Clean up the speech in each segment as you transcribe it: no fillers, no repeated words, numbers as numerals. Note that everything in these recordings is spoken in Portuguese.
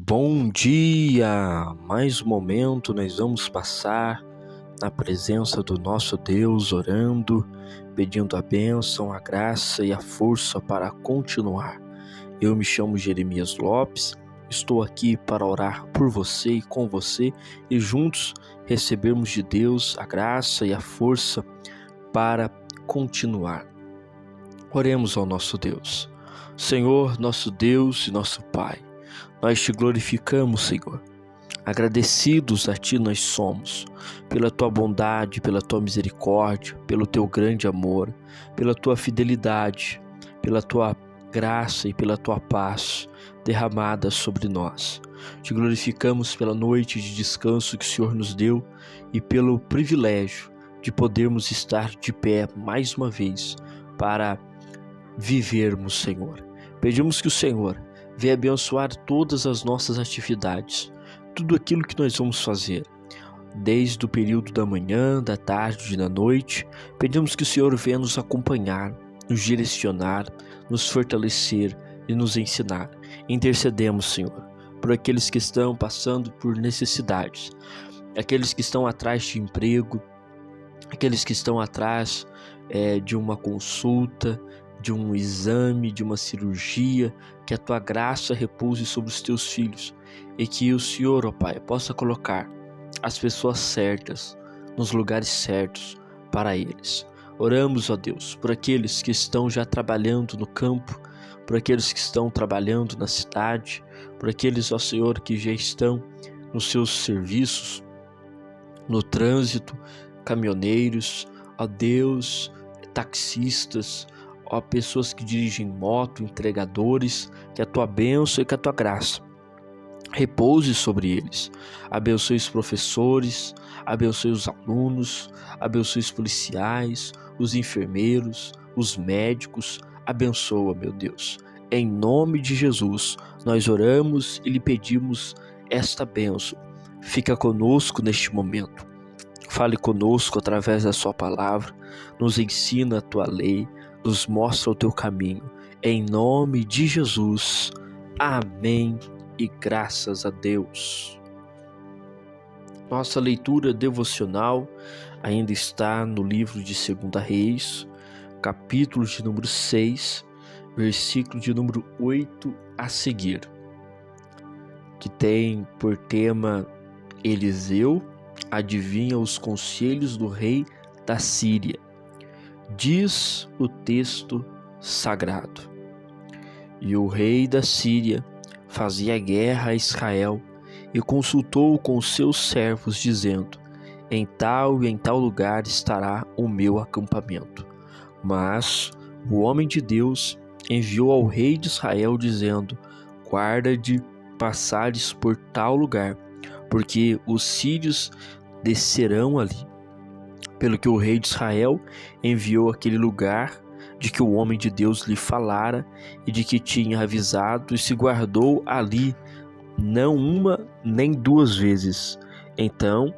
Bom dia! Mais um momento nós vamos passar na presença do nosso Deus, orando, pedindo a bênção, a graça e a força para continuar. Eu me chamo Jeremias Lopes, estou aqui para orar por você e com você e juntos recebermos de Deus a graça e a força para continuar. Oremos ao nosso Deus. Senhor, nosso Deus e nosso Pai, nós te glorificamos, Senhor. Agradecidos a Ti nós somos, pela Tua bondade, pela Tua misericórdia, pelo Teu grande amor, pela Tua fidelidade, pela Tua graça e pela Tua paz derramada sobre nós. Te glorificamos pela noite de descanso que o Senhor nos deu e pelo privilégio de podermos estar de pé mais uma vez para vivermos, Senhor. Pedimos que o Senhor venha abençoar todas as nossas atividades, tudo aquilo que nós vamos fazer, desde o período da manhã, da tarde e da noite. Pedimos que o Senhor venha nos acompanhar, nos direcionar, nos fortalecer e nos ensinar. Intercedemos, Senhor, por aqueles que estão passando por necessidades, aqueles que estão atrás de emprego, aqueles que estão atrás de uma consulta, de um exame, de uma cirurgia. Que a Tua graça repouse sobre os Teus filhos e que o Senhor, ó Pai, possa colocar as pessoas certas nos lugares certos para eles. Oramos, ó Deus, por aqueles que estão já trabalhando no campo, por aqueles que estão trabalhando na cidade, por aqueles, ó Senhor, que já estão nos seus serviços, no trânsito, caminhoneiros, ó Deus, taxistas, ó pessoas que dirigem moto, entregadores, que a Tua bênção e que a Tua graça repouse sobre eles. Abençoe os professores, abençoe os alunos, abençoe os policiais, os enfermeiros, os médicos. Abençoa, meu Deus. Em nome de Jesus, nós oramos e lhe pedimos esta bênção. Fica conosco neste momento. Fale conosco através da Sua palavra, nos ensina a Tua lei, nos mostra o Teu caminho. Em nome de Jesus. Amém e graças a Deus. Nossa leitura devocional ainda está no livro de 2 Reis, capítulo de número 6, versículo de número 8 a seguir, que tem por tema: Eliseu adivinha os conselhos do rei da Síria. Diz o texto sagrado: E o rei da Síria fazia guerra a Israel e consultou com seus servos, dizendo: Em tal e em tal lugar estará o meu acampamento. Mas o homem de Deus enviou ao rei de Israel, dizendo: Guarda de passares por tal lugar, porque os sírios descerão ali. Pelo que o rei de Israel enviou aquele lugar de que o homem de Deus lhe falara e de que tinha avisado, e se guardou ali não uma nem duas vezes. Então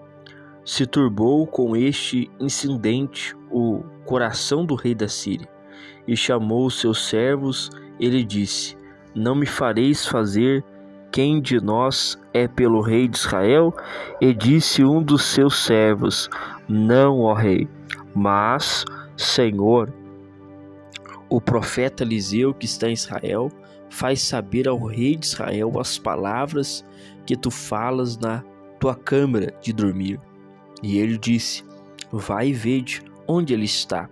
se turbou com este incidente o coração do rei da Síria, e chamou os seus servos e lhe disse: Não me fareis fazer quem de nós é pelo rei de Israel? E disse um dos seus servos: Não, ó rei, mas, Senhor, o profeta Eliseu que está em Israel faz saber ao rei de Israel as palavras que tu falas na tua câmara de dormir. E ele disse: Vai e vede onde ele está,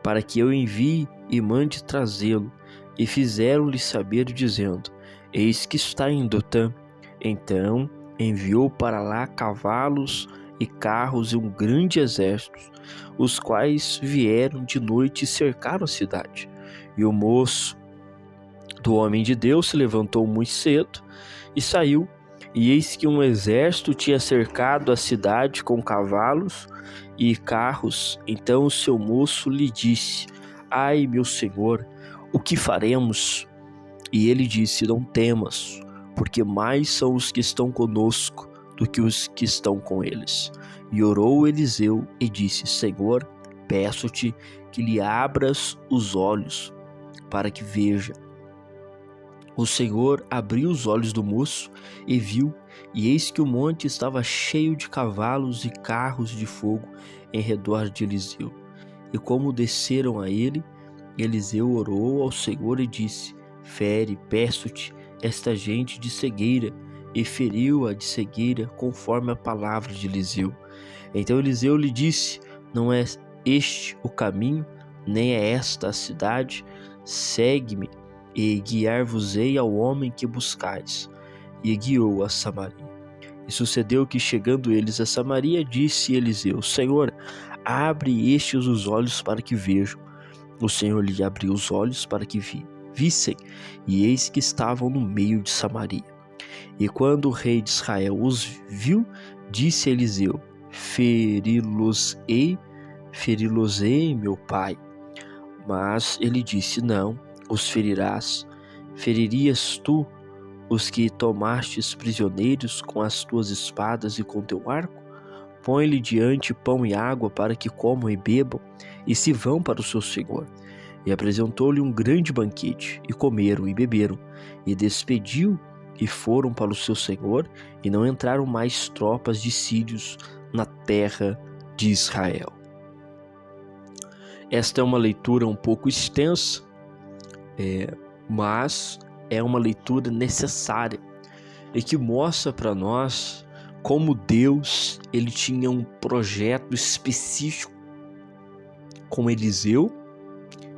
para que eu envie e mande trazê-lo. E fizeram-lhe saber, dizendo: Eis que está em Dotã. Então enviou para lá cavalos e carros e um grande exército, os quais vieram de noite e cercaram a cidade. E o moço do homem de Deus se levantou muito cedo e saiu, e eis que um exército tinha cercado a cidade com cavalos e carros. Então o seu moço lhe disse: Ai, meu senhor, o que faremos? E ele disse: Não temas, porque mais são os que estão conosco do que os que estão com eles. E orou Eliseu e disse: Senhor, peço-te que lhe abras os olhos para que veja. O Senhor abriu os olhos do moço e viu, e eis que o monte estava cheio de cavalos e carros de fogo em redor de Eliseu. E como desceram a ele, Eliseu orou ao Senhor e disse: fere, peço-te, esta gente de cegueira. E feriu-a de cegueira, conforme a palavra de Eliseu. Então Eliseu lhe disse: não é este o caminho, nem é esta a cidade. Segue-me, e guiar-vos-ei ao homem que buscais. E guiou a Samaria. E sucedeu que, chegando eles a Samaria, disse Eliseu: Senhor, abre estes os olhos para que vejam. O Senhor lhe abriu os olhos para que vissem, e eis que estavam no meio de Samaria. E quando o rei de Israel os viu, disse a Eliseu: feri-los-ei, meu pai. Mas ele disse: não os ferirás. Feririas tu os que tomastes prisioneiros com as tuas espadas e com teu arco? Põe-lhe diante pão e água para que comam e bebam, e se vão para o seu senhor. E apresentou-lhe um grande banquete, e comeram e beberam, e despediu e foram para o seu senhor, e não entraram mais tropas de sírios na terra de Israel. Esta é uma leitura um pouco extensa, mas é uma leitura necessária e que mostra para nós como Deus ele tinha um projeto específico com Eliseu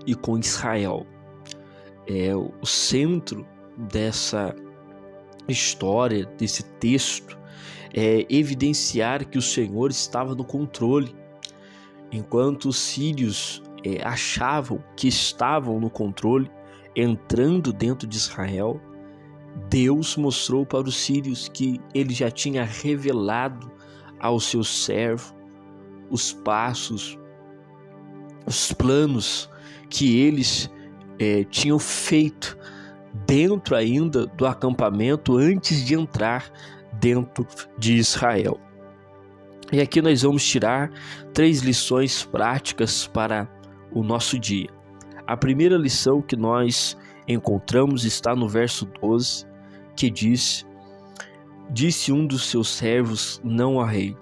e com Israel. O centro dessa história, desse texto, é evidenciar que o Senhor estava no controle. Enquanto os sírios achavam que estavam no controle, entrando dentro de Israel, Deus mostrou para os sírios que ele já tinha revelado ao seu servo os passos, os planos que eles tinham feito dentro ainda do acampamento antes de entrar dentro de Israel. E aqui nós vamos tirar 3 lições práticas para o nosso dia. A primeira lição que nós encontramos está no verso 12, que diz: disse um dos seus servos, não a rei,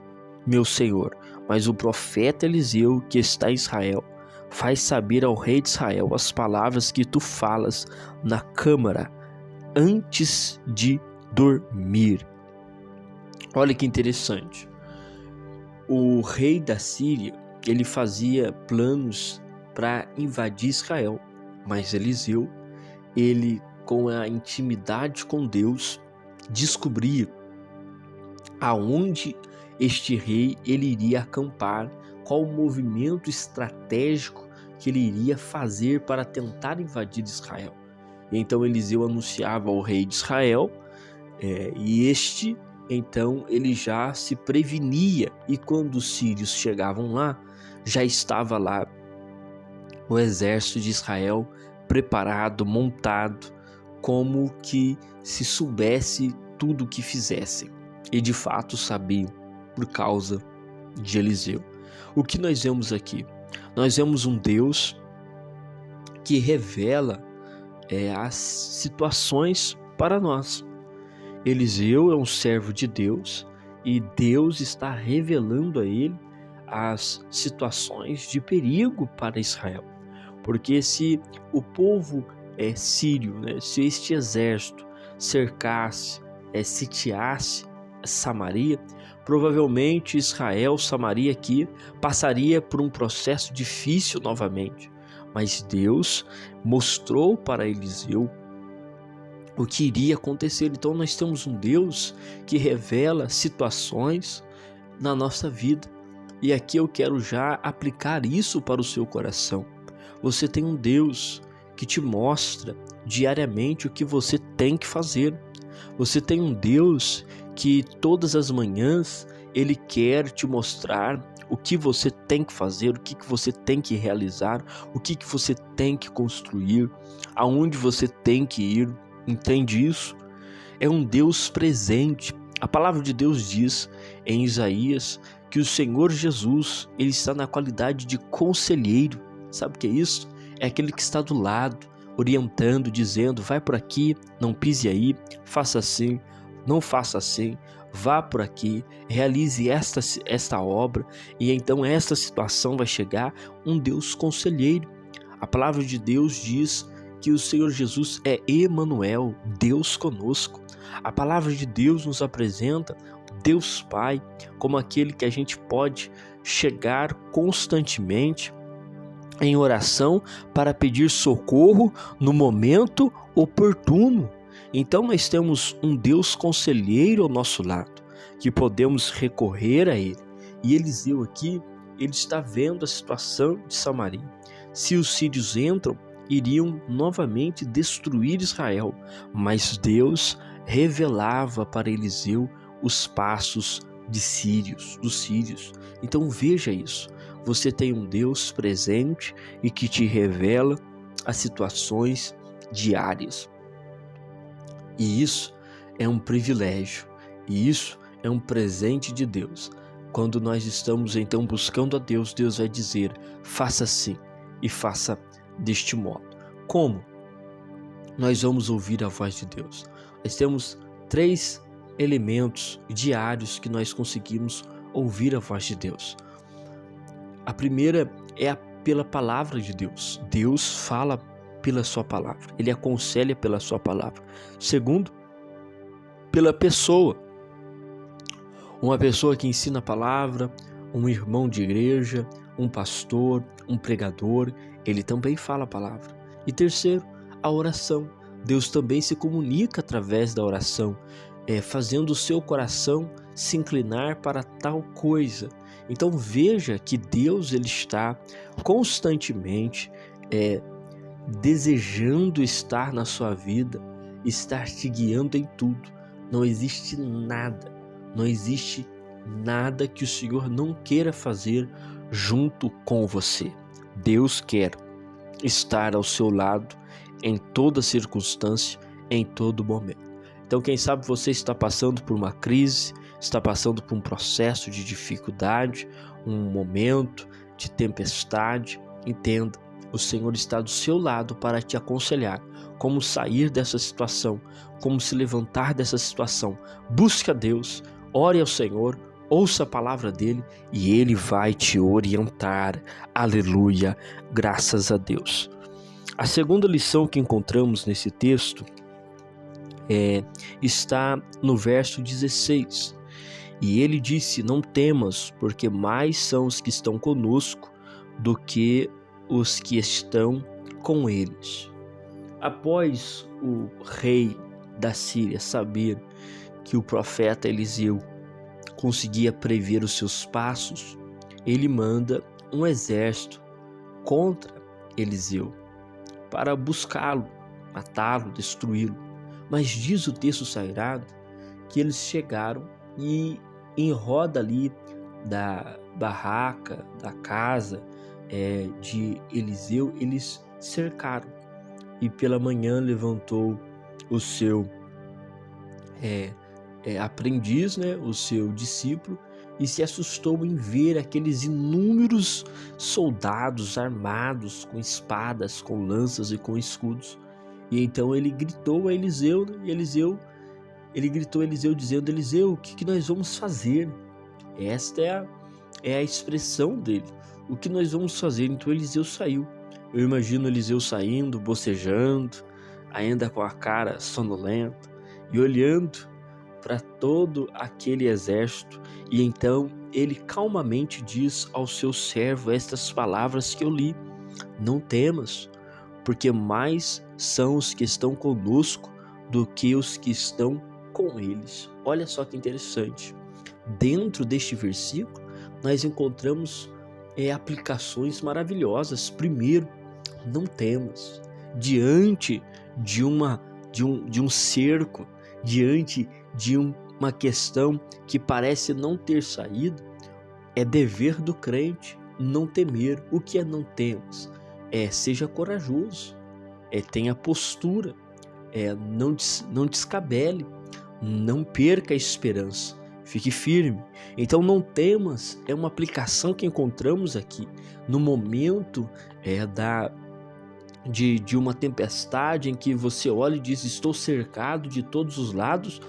meu senhor, mas o profeta Eliseu, que está em Israel, faz saber ao rei de Israel as palavras que tu falas na câmara antes de dormir. Olha que interessante. O rei da Síria, ele fazia planos para invadir Israel, mas Eliseu, ele com a intimidade com Deus, descobria aonde este rei ele iria acampar, qual o movimento estratégico que ele iria fazer para tentar invadir Israel. E então Eliseu anunciava ao rei de Israel, e este então ele já se prevenia, e quando os sírios chegavam lá, já estava lá o exército de Israel preparado, montado, como que se soubesse tudo o que fizessem. E de fato sabiam, por causa de Eliseu. O que nós vemos aqui? Nós vemos um Deus que revela as situações para nós. Eliseu é um servo de Deus e Deus está revelando a ele as situações de perigo para Israel. Porque se o povo sírio, se este exército cercasse, sitiasse Samaria, provavelmente Israel, Samaria aqui, passaria por um processo difícil novamente. Mas Deus mostrou para Eliseu o que iria acontecer. Então nós temos um Deus que revela situações na nossa vida. E aqui eu quero já aplicar isso para o seu coração. Você tem um Deus que te mostra diariamente o que você tem que fazer. Você tem um Deus que todas as manhãs Ele quer te mostrar o que você tem que fazer, o que você tem que realizar, o que você tem que construir, aonde você tem que ir. Entende isso? É um Deus presente. A palavra de Deus diz em Isaías que o Senhor Jesus, Ele está na qualidade de conselheiro. Sabe o que é isso? É aquele que está do lado, orientando, dizendo: vai por aqui, não pise aí, faça assim, não faça assim, vá por aqui, realize esta obra, e então esta situação vai chegar. Um Deus conselheiro. A palavra de Deus diz que o Senhor Jesus é Emanuel, Deus conosco. A palavra de Deus nos apresenta Deus Pai como aquele que a gente pode chegar constantemente em oração para pedir socorro no momento oportuno. Então nós temos um Deus conselheiro ao nosso lado, que podemos recorrer a Ele. E Eliseu aqui, ele está vendo a situação de Samaria. Se os sírios entram, iriam novamente destruir Israel, mas Deus revelava para Eliseu os passos dos sírios. Então veja isso. Você tem um Deus presente e que te revela as situações diárias. E isso é um privilégio. E isso é um presente de Deus. Quando nós estamos então buscando a Deus, Deus vai dizer: faça assim e faça deste modo. Como nós vamos ouvir a voz de Deus? Nós temos 3 elementos diários que nós conseguimos ouvir a voz de Deus. A primeira é pela palavra de Deus. Deus fala pela sua palavra. Ele aconselha pela sua palavra. Segundo, pela pessoa. Uma pessoa que ensina a palavra, um irmão de igreja, um pastor, um pregador, ele também fala a palavra. E terceiro, a oração. Deus também se comunica através da oração, fazendo o seu coração se inclinar para tal coisa. Então veja que Deus ele está constantemente desejando estar na sua vida, estar te guiando em tudo. Não existe nada que o Senhor não queira fazer junto com você. Deus quer estar ao seu lado em toda circunstância, em todo momento. Então, quem sabe você está passando por uma crise, está passando por um processo de dificuldade, um momento de tempestade. Entenda, o Senhor está do seu lado para te aconselhar como sair dessa situação, como se levantar dessa situação. Busque a Deus, ore ao Senhor, ouça a palavra dele e ele vai te orientar. Aleluia, graças a Deus. A segunda lição que encontramos nesse texto está no verso 16. E ele disse: não temas, porque mais são os que estão conosco do que os que estão com eles. Após o rei da Síria saber que o profeta Eliseu conseguia prever os seus passos, ele manda um exército contra Eliseu para buscá-lo, matá-lo, destruí-lo. Mas diz o texto sagrado que eles chegaram e em roda ali da barraca, da casa de Eliseu, eles cercaram. E pela manhã levantou o seu aprendiz, o seu discípulo, e se assustou em ver aqueles inúmeros soldados armados com espadas, com lanças e com escudos. E então ele gritou a Eliseu, e ele gritou a Eliseu dizendo: Eliseu, o que nós vamos fazer? Esta é a expressão dele. O que nós vamos fazer? Então Eliseu saiu. Eu imagino Eliseu saindo, bocejando, ainda com a cara sonolenta e olhando para todo aquele exército. E então ele calmamente diz ao seu servo estas palavras que eu li: não temas, porque mais são os que estão conosco do que os que estão com eles. Olha só que interessante. Dentro deste versículo, nós encontramos aplicações maravilhosas. Primeiro, não temas. Diante de um cerco, diante de uma questão que parece não ter saída, é dever do crente não temer. O que é não temas? Seja corajoso, tenha postura, não descabele, não perca a esperança, fique firme. Então não temas é uma aplicação que encontramos aqui no momento de uma tempestade em que você olha e diz: estou cercado de todos os lados,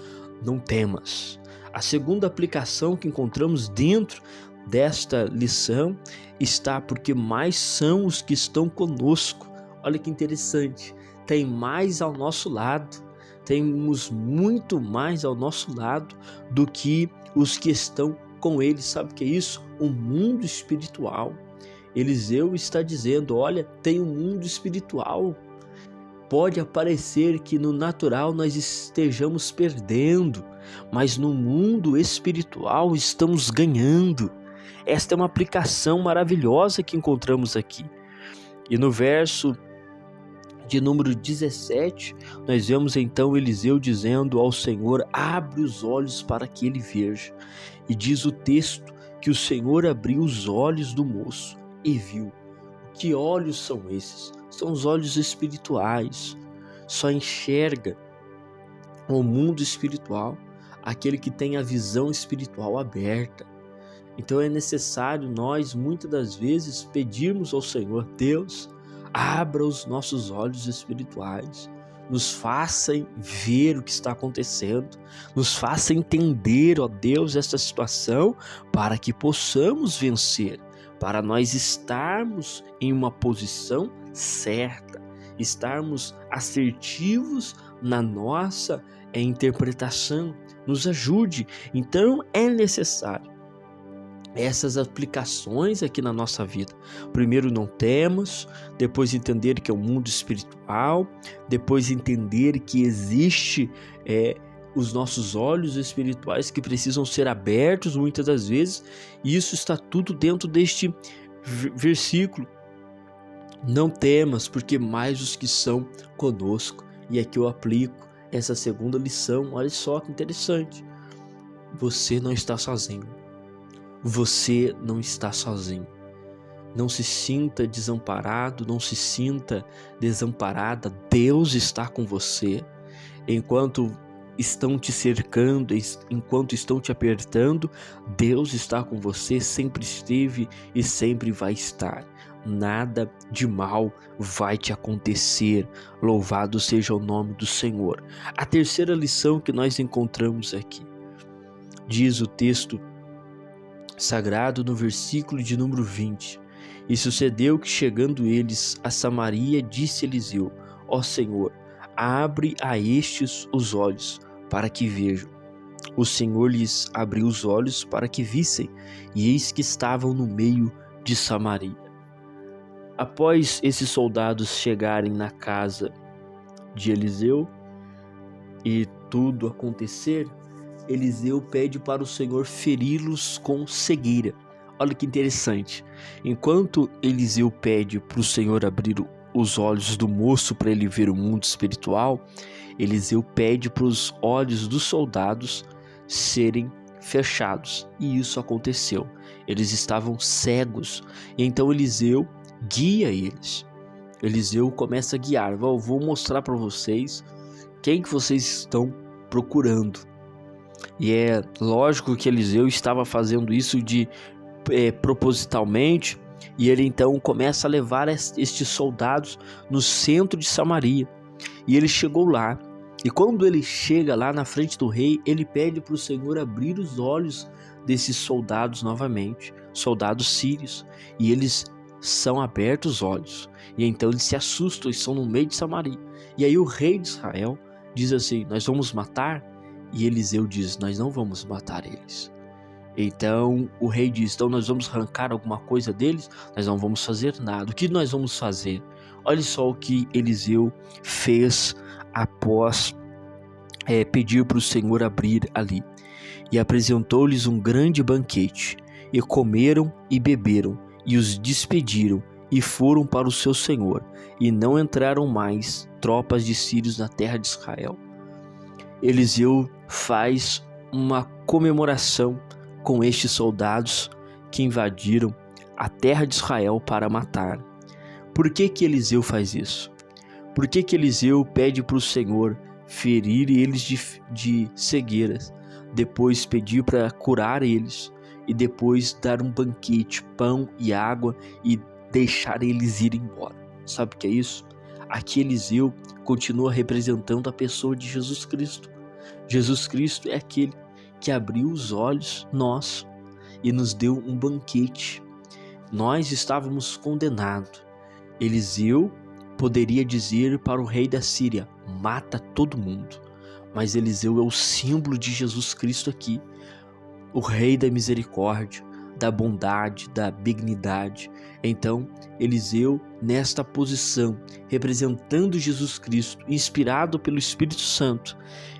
não temas. A segunda aplicação que encontramos dentro desta lição está porque mais são os que estão conosco. Olha que interessante, tem mais ao nosso lado, temos muito mais ao nosso lado do que os que estão com ele. Sabe o que é isso? O mundo espiritual. Eliseu está dizendo: olha, tem um mundo espiritual. Pode parecer que no natural nós estejamos perdendo, mas no mundo espiritual estamos ganhando. Esta é uma aplicação maravilhosa que encontramos aqui. E no verso de número 17, nós vemos então Eliseu dizendo ao Senhor: abre os olhos para que ele veja. E diz o texto que o Senhor abriu os olhos do moço e viu. Que olhos são esses? São os olhos espirituais. Só enxerga o mundo espiritual aquele que tem a visão espiritual aberta. Então é necessário nós, muitas das vezes, pedirmos ao Senhor: Deus, abra os nossos olhos espirituais, nos faça ver o que está acontecendo, nos faça entender, ó Deus, esta situação, para que possamos vencer, para nós estarmos em uma posição certa, estarmos assertivos na nossa interpretação. Nos ajude. Então é necessário essas aplicações aqui na nossa vida. Primeiro, não temas. Depois, entender que é o mundo espiritual. Depois, entender que existe os nossos olhos espirituais que precisam ser abertos muitas das vezes. E isso está tudo dentro deste versículo. Não temas, porque mais os que são conosco. E aqui eu aplico essa segunda lição. Olha só que interessante. Você não está sozinho. Você não está sozinho. Não se sinta desamparado, não se sinta desamparada. Deus está com você. Enquanto estão te cercando, enquanto estão te apertando, Deus está com você, sempre esteve e sempre vai estar. Nada de mal vai te acontecer. Louvado seja o nome do Senhor. A terceira lição que nós encontramos aqui, diz o texto sagrado no versículo de número 20: e sucedeu que, chegando eles a Samaria, disse Eliseu: ó Senhor, abre a estes os olhos para que vejam. O Senhor lhes abriu os olhos para que vissem, e eis que estavam no meio de Samaria. Após esses soldados chegarem na casa de Eliseu e tudo acontecer, Eliseu pede para o Senhor feri-los com cegueira. Olha que interessante. Enquanto Eliseu pede para o Senhor abrir os olhos do moço para ele ver o mundo espiritual, Eliseu pede para os olhos dos soldados serem fechados. E isso aconteceu. Eles estavam cegos. E então Eliseu guia eles. Eliseu começa a guiar. Vou mostrar para vocês quem que vocês estão procurando. E é lógico que Eliseu estava fazendo isso propositalmente, e ele então começa a levar estes soldados no centro de Samaria. E ele chegou lá, e quando ele chega lá na frente do rei, ele pede para o Senhor abrir os olhos desses soldados novamente, soldados sírios, e eles são abertos os olhos, e então eles se assustam e estão no meio de Samaria. E aí o rei de Israel diz assim: nós vamos matar? E Eliseu diz: nós não vamos matar eles. Então o rei diz: então nós vamos arrancar alguma coisa deles? Nós não vamos fazer nada. O que nós vamos fazer? Olha só o que Eliseu fez após pedir para o Senhor abrir ali. E apresentou-lhes um grande banquete, e comeram e beberam, e os despediram, e foram para o seu senhor, e não entraram mais tropas de sírios na terra de Israel. Eliseu faz uma comemoração com estes soldados que invadiram a terra de Israel para matar. Por que Eliseu faz isso? Por que Eliseu pede para o Senhor ferir eles de cegueiras, depois pedir para curar eles, e depois dar um banquete, pão e água, e deixar eles ir embora? Sabe o que é isso? Aqui Eliseu continua representando a pessoa de Jesus Cristo. Jesus Cristo é aquele que abriu os olhos nossos e nos deu um banquete. Nós estávamos condenados. Eliseu poderia dizer para o rei da Síria: mata todo mundo. Mas Eliseu é o símbolo de Jesus Cristo aqui, o rei da misericórdia, da bondade, da benignidade. Então, Eliseu, nesta posição, representando Jesus Cristo, inspirado pelo Espírito Santo,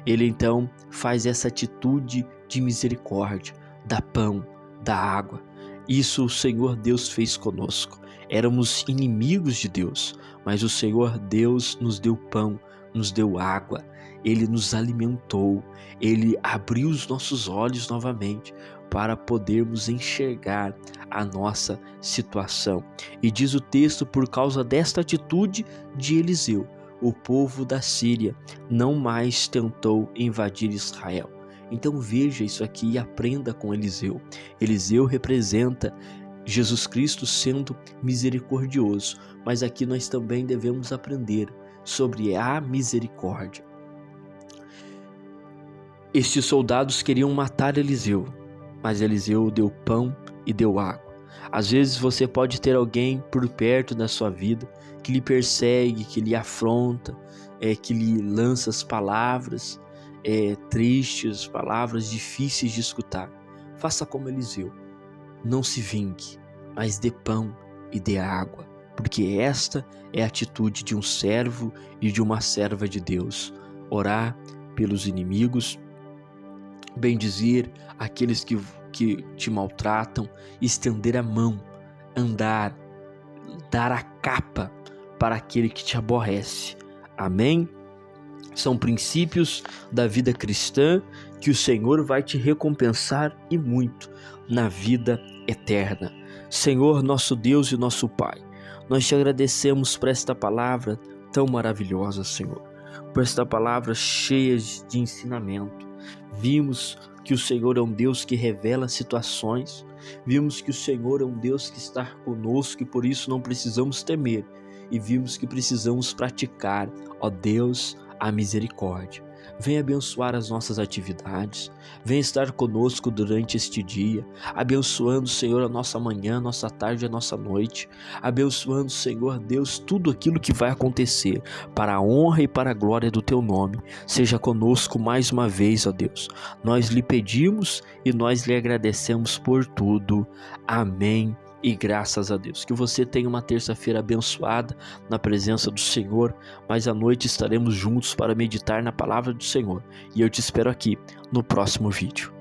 ele então faz essa atitude de misericórdia, dá pão, dá água. Isso o Senhor Deus fez conosco. Éramos inimigos de Deus, mas o Senhor Deus nos deu pão, nos deu água, Ele nos alimentou, Ele abriu os nossos olhos novamente para podermos enxergar a nossa situação. E diz o texto, por causa desta atitude de Eliseu, o povo da Síria não mais tentou invadir Israel. Então veja isso aqui e aprenda com Eliseu. Eliseu representa Jesus Cristo sendo misericordioso, mas aqui nós também devemos aprender sobre a misericórdia. Estes soldados queriam matar Eliseu, mas Eliseu deu pão e deu água. Às vezes você pode ter alguém por perto da sua vida que lhe persegue, que lhe afronta, que lhe lança as palavras tristes, palavras difíceis de escutar. Faça como Eliseu. Não se vingue, mas dê pão e dê água, porque esta é a atitude de um servo e de uma serva de Deus. Orar pelos inimigos, bendizer aqueles que te maltratam, estender a mão, andar, dar a capa para aquele que te aborrece. Amém? São princípios da vida cristã que o Senhor vai te recompensar e muito na vida eterna. Senhor, nosso Deus e nosso Pai, nós te agradecemos por esta palavra tão maravilhosa, Senhor, por esta palavra cheia de ensinamento. Vimos que o Senhor é um Deus que revela situações, vimos que o Senhor é um Deus que está conosco e por isso não precisamos temer, e vimos que precisamos praticar, ó Deus, a misericórdia. Venha abençoar as nossas atividades, venha estar conosco durante este dia, abençoando, Senhor, a nossa manhã, a nossa tarde, a nossa noite, abençoando, Senhor Deus, tudo aquilo que vai acontecer, para a honra e para a glória do Teu nome. Seja conosco mais uma vez, ó Deus. Nós lhe pedimos e nós lhe agradecemos por tudo. Amém. E graças a Deus. Que você tenha uma terça-feira abençoada na presença do Senhor, mas à noite estaremos juntos para meditar na palavra do Senhor. E eu te espero aqui no próximo vídeo.